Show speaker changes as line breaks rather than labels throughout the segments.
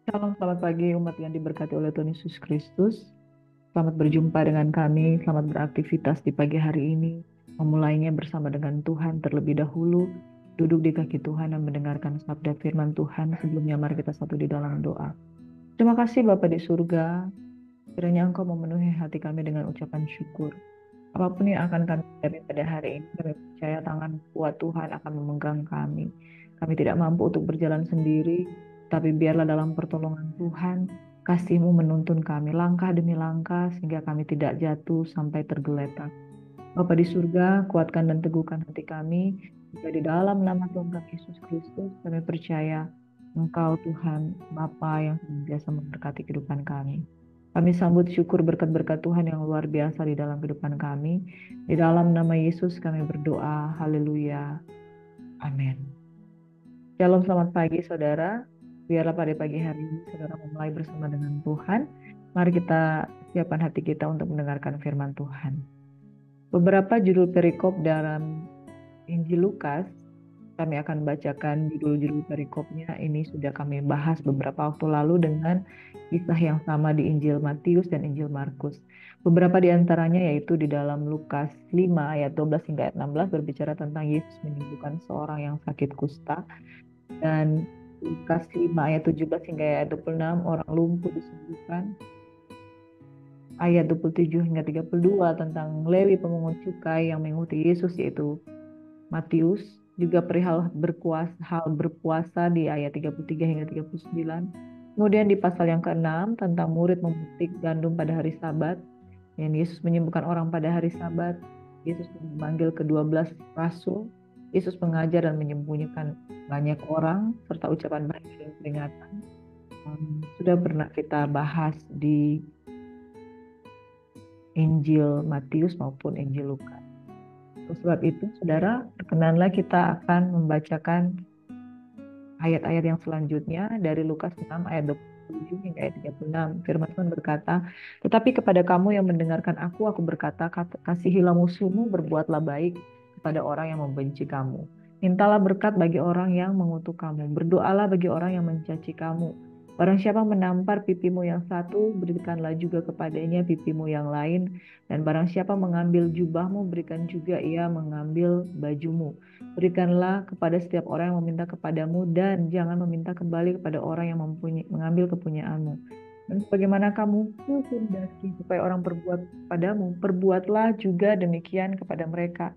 Shalom, selamat pagi umat yang diberkati oleh Tuhan Yesus Kristus. Selamat berjumpa dengan kami, selamat beraktivitas di pagi hari ini. Memulainya bersama dengan Tuhan terlebih dahulu. Duduk di kaki Tuhan dan mendengarkan sabda firman Tuhan. Sebelumnya mari kita satu di dalam doa. Terima kasih Bapa di surga. Kiranya Engkau memenuhi hati kami dengan ucapan syukur. Apapun yang akan kami hadapi pada hari ini, kami percaya tangan kuat Tuhan akan memegang kami. Kami tidak mampu untuk berjalan sendiri, tapi biarlah dalam pertolongan Tuhan, kasih-Mu menuntun kami langkah demi langkah, sehingga kami tidak jatuh sampai tergeletak. Bapa di surga, kuatkan dan teguhkan hati kami, juga di dalam nama Tuhan kami Yesus Kristus, kami percaya Engkau Tuhan, Bapa yang senantiasa memberkati kehidupan kami. Kami sambut syukur berkat-berkat Tuhan yang luar biasa di dalam kehidupan kami. Di dalam nama Yesus kami berdoa. Haleluya. Amin. Shalom, selamat pagi saudara. Biarlah pada pagi hari ini saudara memulai bersama dengan Tuhan. Mari kita siapkan hati kita untuk mendengarkan firman Tuhan. Beberapa judul perikop dalam Injil Lukas, kami akan bacakan judul-judul perikopnya. Ini sudah kami bahas beberapa waktu lalu dengan kisah yang sama di Injil Matius dan Injil Markus. Beberapa di antaranya yaitu di dalam Lukas 5 ayat 12 hingga ayat 16 berbicara tentang Yesus menyembuhkan seorang yang sakit kusta. Dan Lukas 5 ayat 17 hingga ayat 26 orang lumpuh disembuhkan. Ayat 27 hingga 32 tentang Lewi pemungut cukai yang mengikuti Yesus yaitu Matius, juga perihal hal berpuasa di ayat 33 hingga 39. Kemudian di pasal yang ke-6 tentang murid memetik gandum pada hari Sabat, dan Yesus menyembuhkan orang pada hari Sabat. Yesus memanggil ke-12 rasul. Yesus mengajar dan menyembunyikan banyak orang serta ucapan baik dan peringatan. Sudah pernah kita bahas di Injil Matius maupun Injil Lukas. Oleh sebab itu, saudara, perkenanlah kita akan membacakan ayat-ayat yang selanjutnya dari Lukas 6 ayat 27 hingga ayat 36. Firman Tuhan berkata, "Tetapi kepada kamu yang mendengarkan aku berkata, kasihilah musuhmu, berbuatlah baik kepada orang yang membenci kamu. Mintalah berkat bagi orang yang mengutuk kamu. Berdoalah bagi orang yang mencaci kamu. Barang siapa menampar pipimu yang satu, berikanlah juga kepadanya pipimu yang lain. Dan barang siapa mengambil jubahmu, berikan juga ia mengambil bajumu. Berikanlah kepada setiap orang yang meminta kepadamu dan jangan meminta kembali kepada orang yang mengambil kepunyaanmu. Dan sebagaimana kamu kehendaki supaya orang berbuat padamu, perbuatlah juga demikian kepada mereka.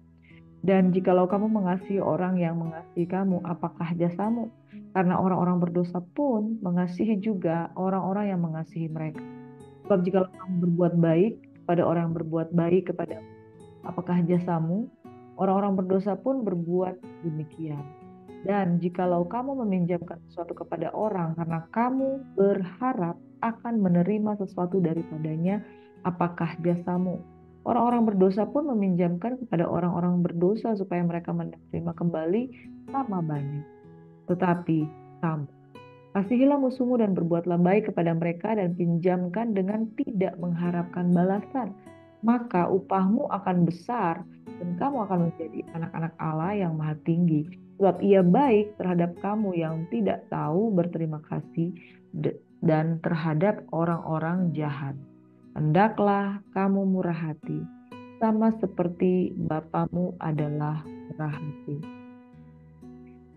Dan jikalau kamu mengasihi orang yang mengasihi kamu, apakah jasamu? Karena orang-orang berdosa pun mengasihi juga orang-orang yang mengasihi mereka. Sebab jikalau kamu berbuat baik kepada orang yang berbuat baik kepada, apakah jasamu? Orang-orang berdosa pun berbuat demikian. Dan jikalau kamu meminjamkan sesuatu kepada orang karena kamu berharap akan menerima sesuatu daripadanya, apakah jasamu? Orang-orang berdosa pun meminjamkan kepada orang-orang berdosa supaya mereka menerima kembali sama banyak. Tetapi kamu, kasihilah musuhmu dan berbuatlah baik kepada mereka dan pinjamkan dengan tidak mengharapkan balasan. Maka upahmu akan besar dan kamu akan menjadi anak-anak Allah yang maha tinggi. Sebab ia baik terhadap kamu yang tidak tahu berterima kasih dan terhadap orang-orang jahat. Hendaklah kamu murah hati, sama seperti Bapamu adalah murah hati.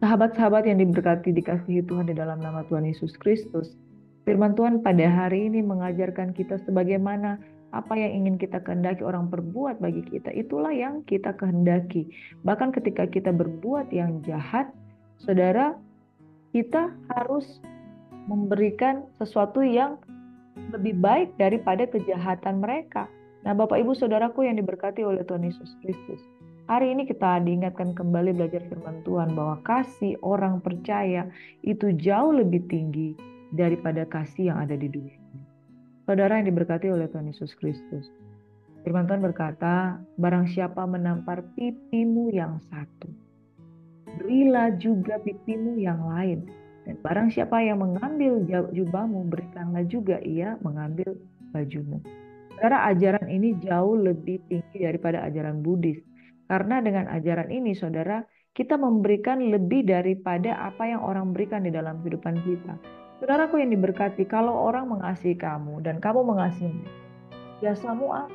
Sahabat-sahabat yang diberkati dikasihi Tuhan di dalam nama Tuhan Yesus Kristus, firman Tuhan pada hari ini mengajarkan kita sebagaimana apa yang ingin kita kehendaki orang perbuat bagi kita, itulah yang kita kehendaki. Bahkan ketika kita berbuat yang jahat, saudara, kita harus memberikan sesuatu yang lebih baik daripada kejahatan mereka. Nah, Bapak Ibu Saudaraku yang diberkati oleh Tuhan Yesus Kristus, hari ini kita diingatkan kembali belajar firman Tuhan bahwa kasih orang percaya itu jauh lebih tinggi daripada kasih yang ada di dunia ini. Saudara yang diberkati oleh Tuhan Yesus Kristus, firman Tuhan berkata, barang siapa menampar pipimu yang satu, berilah juga pipimu yang lain. Dan barang siapa yang mengambil jubahmu, berikanlah juga ia mengambil bajumu. Saudara, ajaran ini jauh lebih tinggi daripada ajaran Buddhis. Karena dengan ajaran ini, saudara, kita memberikan lebih daripada apa yang orang berikan di dalam kehidupan kita. Saudaraku yang diberkati, kalau orang mengasihi kamu dan kamu mengasihi jasamu apa?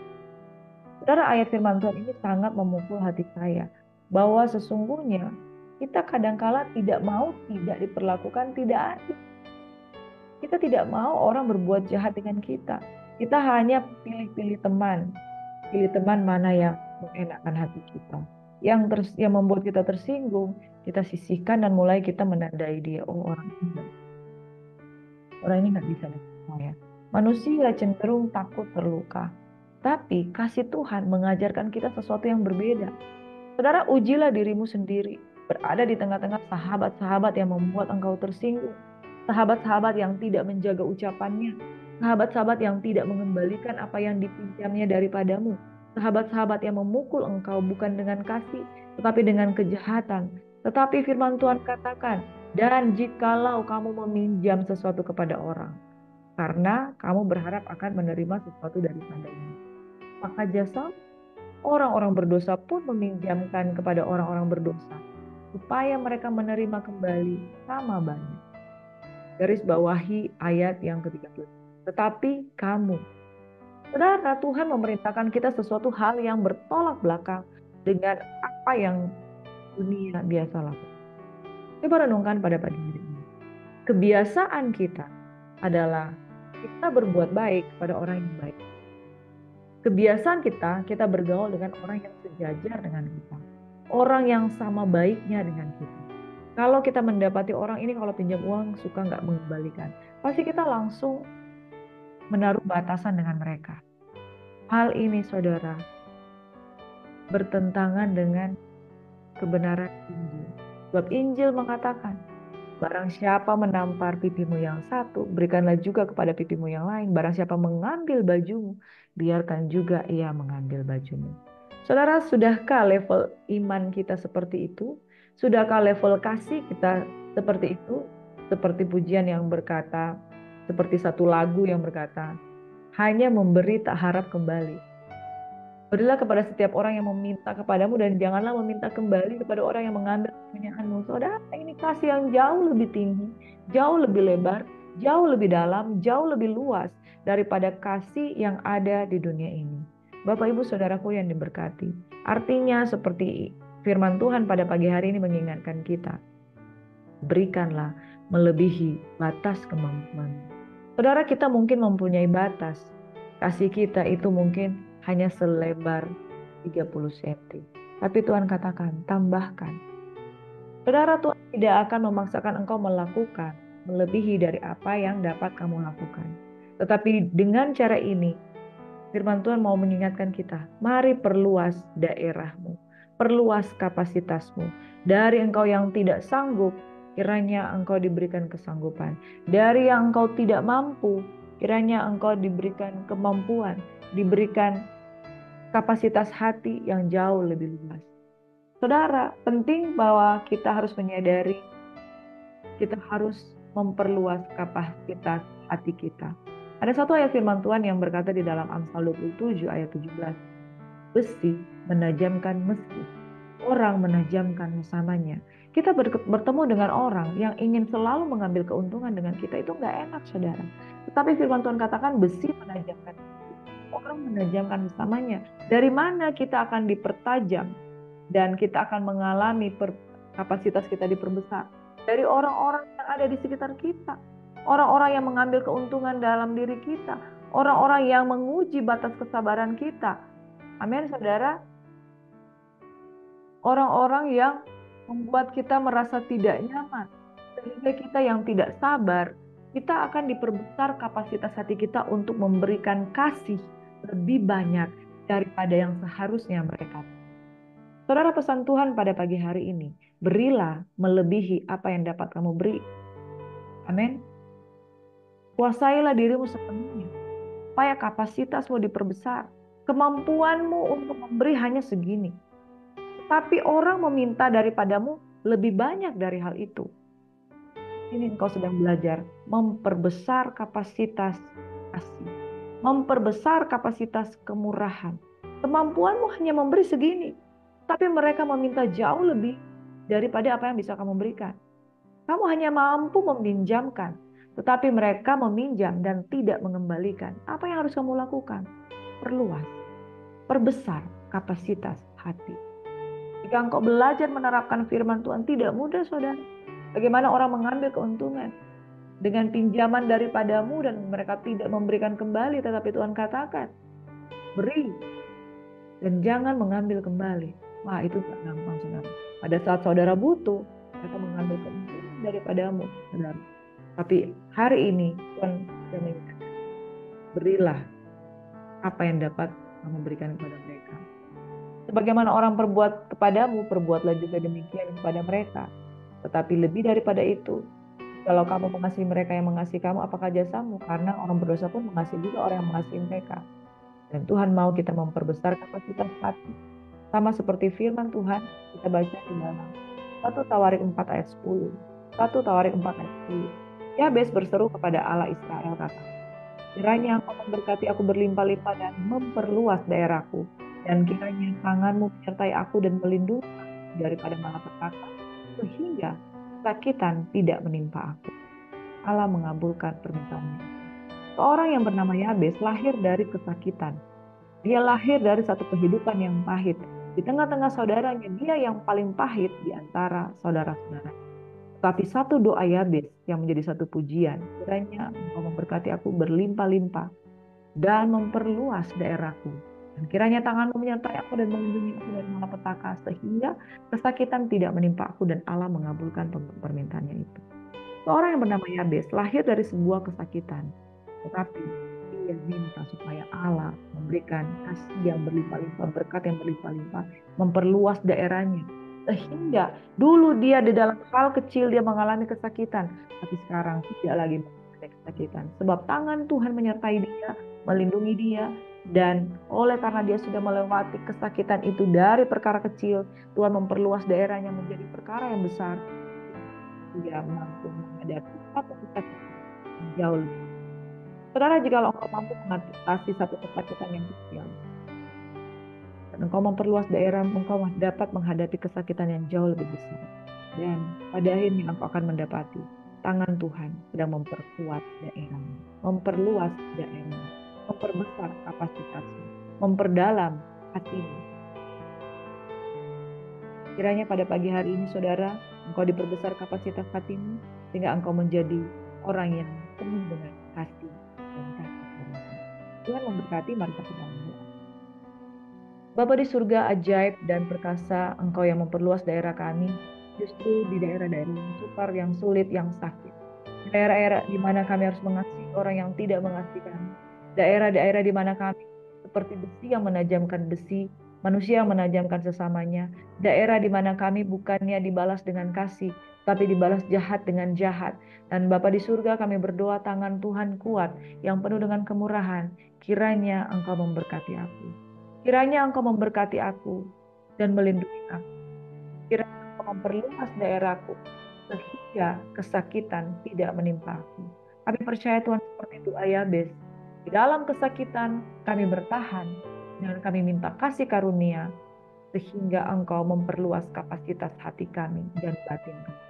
Saudara, ayat firman Tuhan ini sangat memukul hati saya. Bahwa sesungguhnya kita kadangkala tidak mau tidak diperlakukan tidak adil. Kita tidak mau orang berbuat jahat dengan kita. Kita hanya pilih-pilih teman. Pilih teman mana yang mengenakan hati kita. Yang membuat kita tersinggung, kita sisihkan dan mulai kita menandai dia. Oh, orang ini nggak bisa dipercaya. Manusia cenderung takut terluka. Tapi kasih Tuhan mengajarkan kita sesuatu yang berbeda. Saudara, ujilah dirimu sendiri. Berada di tengah-tengah sahabat-sahabat yang membuat engkau tersinggung. Sahabat-sahabat yang tidak menjaga ucapannya. Sahabat-sahabat yang tidak mengembalikan apa yang dipinjamnya daripadamu. Sahabat-sahabat yang memukul engkau bukan dengan kasih, tetapi dengan kejahatan. Tetapi firman Tuhan katakan, dan jikalau kamu meminjam sesuatu kepada orang, karena kamu berharap akan menerima sesuatu daripadanya, maka jasa orang-orang berdosa pun meminjamkan kepada orang-orang berdosa, supaya mereka menerima kembali sama banyak. Garis bawahi ayat yang ke-13. Tetapi kamu, saudara, Tuhan memerintahkan kita sesuatu hal yang bertolak belakang dengan apa yang dunia biasa lakukan. Coba renungkan pada pagi hari ini. Kebiasaan kita adalah kita berbuat baik kepada orang yang baik. Kebiasaan kita bergaul dengan orang yang sejajar dengan kita. Orang yang sama baiknya dengan kita. Kalau kita mendapati orang ini kalau pinjam uang suka nggak mengembalikan, pasti kita langsung menaruh batasan dengan mereka. Hal ini, saudara, bertentangan dengan kebenaran Injil. Sebab Injil mengatakan, barang siapa menampar pipimu yang satu, berikanlah juga kepada pipimu yang lain. Barang siapa mengambil bajumu, biarkan juga ia mengambil bajumu. Saudara, sudahkah level iman kita seperti itu? Sudahkah level kasih kita seperti itu? Seperti pujian yang berkata, seperti satu lagu yang berkata, hanya memberi tak harap kembali. Berilah kepada setiap orang yang meminta kepadamu dan janganlah meminta kembali kepada orang yang mengambil kepunyaanmu. Saudara, ini kasih yang jauh lebih tinggi, jauh lebih lebar, jauh lebih dalam, jauh lebih luas daripada kasih yang ada di dunia ini. Bapak Ibu Saudaraku yang diberkati. Artinya seperti firman Tuhan pada pagi hari ini mengingatkan kita. Berikanlah melebihi batas kemampuan. Saudara, kita mungkin mempunyai batas. Kasih kita itu mungkin hanya selebar 30 cm. Tapi Tuhan katakan, tambahkan. Saudara, Tuhan tidak akan memaksakan engkau melakukan melebihi dari apa yang dapat kamu lakukan. Tetapi dengan cara ini, firman Tuhan mau mengingatkan kita, mari perluas daerahmu, perluas kapasitasmu. Dari engkau yang tidak sanggup, kiranya engkau diberikan kesanggupan. Dari yang engkau tidak mampu, kiranya engkau diberikan kemampuan, diberikan kapasitas hati yang jauh lebih luas. Saudara, penting bahwa kita harus menyadari, kita harus memperluas kapasitas hati kita. Ada satu ayat firman Tuhan yang berkata di dalam Amsal 27 ayat 17. Besi menajamkan besi, orang menajamkan sesamanya. Kita bertemu dengan orang yang ingin selalu mengambil keuntungan dengan kita, itu nggak enak, saudara. Tetapi firman Tuhan katakan besi menajamkan besi, orang menajamkan sesamanya. Dari mana kita akan dipertajam dan kita akan mengalami kapasitas kita diperbesar? Dari orang-orang yang ada di sekitar kita. Orang-orang yang mengambil keuntungan dalam diri kita. Orang-orang yang menguji batas kesabaran kita. Amin, saudara. Orang-orang yang membuat kita merasa tidak nyaman. Sehingga kita yang tidak sabar, kita akan diperbesar kapasitas hati kita untuk memberikan kasih lebih banyak daripada yang seharusnya mereka. Saudara, pesan Tuhan pada pagi hari ini, berilah melebihi apa yang dapat kamu beri. Amin. Kuasailah dirimu sepenuhnya, supaya kapasitasmu diperbesar. Kemampuanmu untuk memberi hanya segini. Tapi orang meminta daripadamu lebih banyak dari hal itu. Ini engkau sedang belajar memperbesar kapasitas kasih. Memperbesar kapasitas kemurahan. Kemampuanmu hanya memberi segini. Tapi mereka meminta jauh lebih daripada apa yang bisa kamu berikan. Kamu hanya mampu meminjamkan. Tetapi mereka meminjam dan tidak mengembalikan. Apa yang harus kamu lakukan? Perluas, perbesar kapasitas hati. Jika engkau belajar menerapkan firman Tuhan, tidak mudah saudara. Bagaimana orang mengambil keuntungan dengan pinjaman daripadamu dan mereka tidak memberikan kembali. Tetapi Tuhan katakan, beri dan jangan mengambil kembali. Wah, itu gak gampang saudara. Pada saat saudara butuh, mereka mengambil keuntungan daripadamu saudara. Tapi hari ini Tuhan sudah menyatakan, berilah apa yang dapat kamu berikan kepada mereka. Sebagaimana orang perbuat kepadamu, perbuatlah juga demikian kepada mereka. Tetapi lebih daripada itu, kalau kamu mengasihi mereka yang mengasihi kamu, apakah jasamu? Karena orang berdosa pun mengasihi juga orang yang mengasihi mereka. Dan Tuhan mau kita memperbesar kapasitas hati. Sama seperti firman Tuhan, kita baca di dalam 1 Tawarik 4 ayat 10. 1 Tawarik 4 ayat 10. Yabes berseru kepada Allah Israel, kata, kiranya engkau memberkati aku berlimpah-limpah dan memperluas daerahku. Dan kiranya tanganmu menyertai aku dan melindungi aku daripada malapetaka, sehingga kesakitan tidak menimpa aku. Allah mengabulkan permintaannya. Seorang yang bernama Yabes lahir dari kesakitan. Dia lahir dari satu kehidupan yang pahit. Di tengah-tengah saudaranya, dia yang paling pahit di antara saudara-saudara. Tapi satu doa Yabes yang menjadi satu pujian. Kiranya engkau memberkati aku berlimpah-limpah dan memperluas daerahku. Dan kiranya tanganmu menyertai aku dan melindungi aku dari malapetaka, sehingga kesakitan tidak menimpa aku, dan Allah mengabulkan permintaannya itu. Seorang yang bernama Yabes lahir dari sebuah kesakitan. Tetapi dia minta supaya Allah memberikan kasih yang berlimpah-limpah, berkat yang berlimpah-limpah, memperluas daerahnya. Sehingga dulu dia di dalam hal kecil dia mengalami kesakitan, tapi sekarang tidak lagi mengalami kesakitan. Sebab tangan Tuhan menyertai dia, melindungi dia, dan oleh karena dia sudah melewati kesakitan itu dari perkara kecil, Tuhan memperluas daerahnya menjadi perkara yang besar. Dia mampu menghadapi satu kesakitan yang jauh lebih. Saudara, jika engkau mampu mengatasi satu kesakitan yang kecil, dan engkau memperluas daerah, engkau dapat menghadapi kesakitan yang jauh lebih besar. Dan pada akhirnya engkau akan mendapati tangan Tuhan sedang memperkuat daerahmu, memperluas daerahmu, memperbesar kapasitasmu, memperdalam hatimu. Kiranya pada pagi hari ini, saudara, engkau diperbesar kapasitas hatimu, sehingga engkau menjadi orang yang penuh dengan kasih dan kasih karunia. Tuhan memberkati, mari kita berdoa. Bapa di surga, ajaib dan perkasa, engkau yang memperluas daerah kami, justru di daerah-daerah yang sukar, yang sulit, yang sakit. Daerah-daerah di mana kami harus mengasihi orang yang tidak mengasihi kami. Daerah-daerah di mana kami seperti besi yang menajamkan besi, manusia yang menajamkan sesamanya. Daerah di mana kami bukannya dibalas dengan kasih, tapi dibalas jahat dengan jahat. Dan Bapa di surga, kami berdoa tangan Tuhan kuat, yang penuh dengan kemurahan. Kiranya engkau memberkati aku. Kiranya engkau memberkati aku dan melindungi aku. Kiranya engkau memperluas daerahku, sehingga kesakitan tidak menimpa aku. Kami percaya Tuhan seperti doa Yabes. Di dalam kesakitan kami bertahan dan kami minta kasih karunia, sehingga engkau memperluas kapasitas hati kami dan batin kami.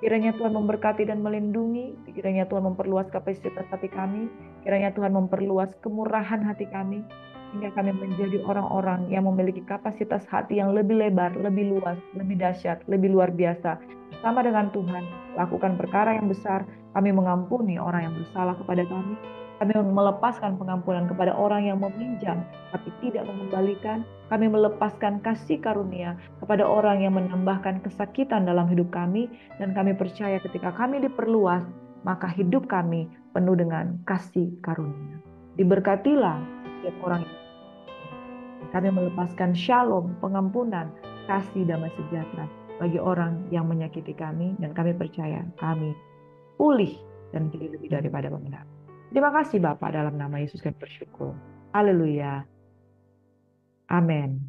Kiranya Tuhan memberkati dan melindungi. Kiranya Tuhan memperluas kapasitas hati kami. Kiranya Tuhan memperluas kemurahan hati kami, sehingga kami menjadi orang-orang yang memiliki kapasitas hati yang lebih lebar, lebih luas, lebih dahsyat, lebih luar biasa. Bersama dengan Tuhan, lakukan perkara yang besar. Kami mengampuni orang yang bersalah kepada kami. Kami melepaskan pengampunan kepada orang yang meminjam, tapi tidak mengembalikan. Kami melepaskan kasih karunia kepada orang yang menambahkan kesakitan dalam hidup kami. Dan kami percaya ketika kami diperluas, maka hidup kami penuh dengan kasih karunia. Diberkatilah setiap orang. Kami melepaskan shalom, pengampunan, kasih, damai sejahtera bagi orang yang menyakiti kami. Dan kami percaya kami pulih dan jadi lebih daripada pemenang. Terima kasih Bapak, dalam nama Yesus kami bersyukur. Haleluya. Amin.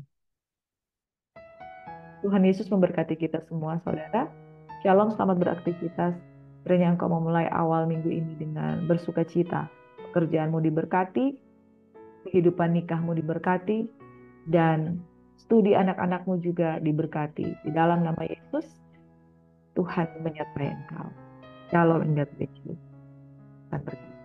Tuhan Yesus memberkati kita semua, saudara. Shalom, selamat beraktivitas. Kiranya engkau memulai awal minggu ini dengan bersuka cita. Pekerjaanmu diberkati, kehidupan nikahmu diberkati, dan studi anak-anakmu juga diberkati. Di dalam nama Yesus, Tuhan menyertai engkau. Shalom and God bless you. Tuhan berkati.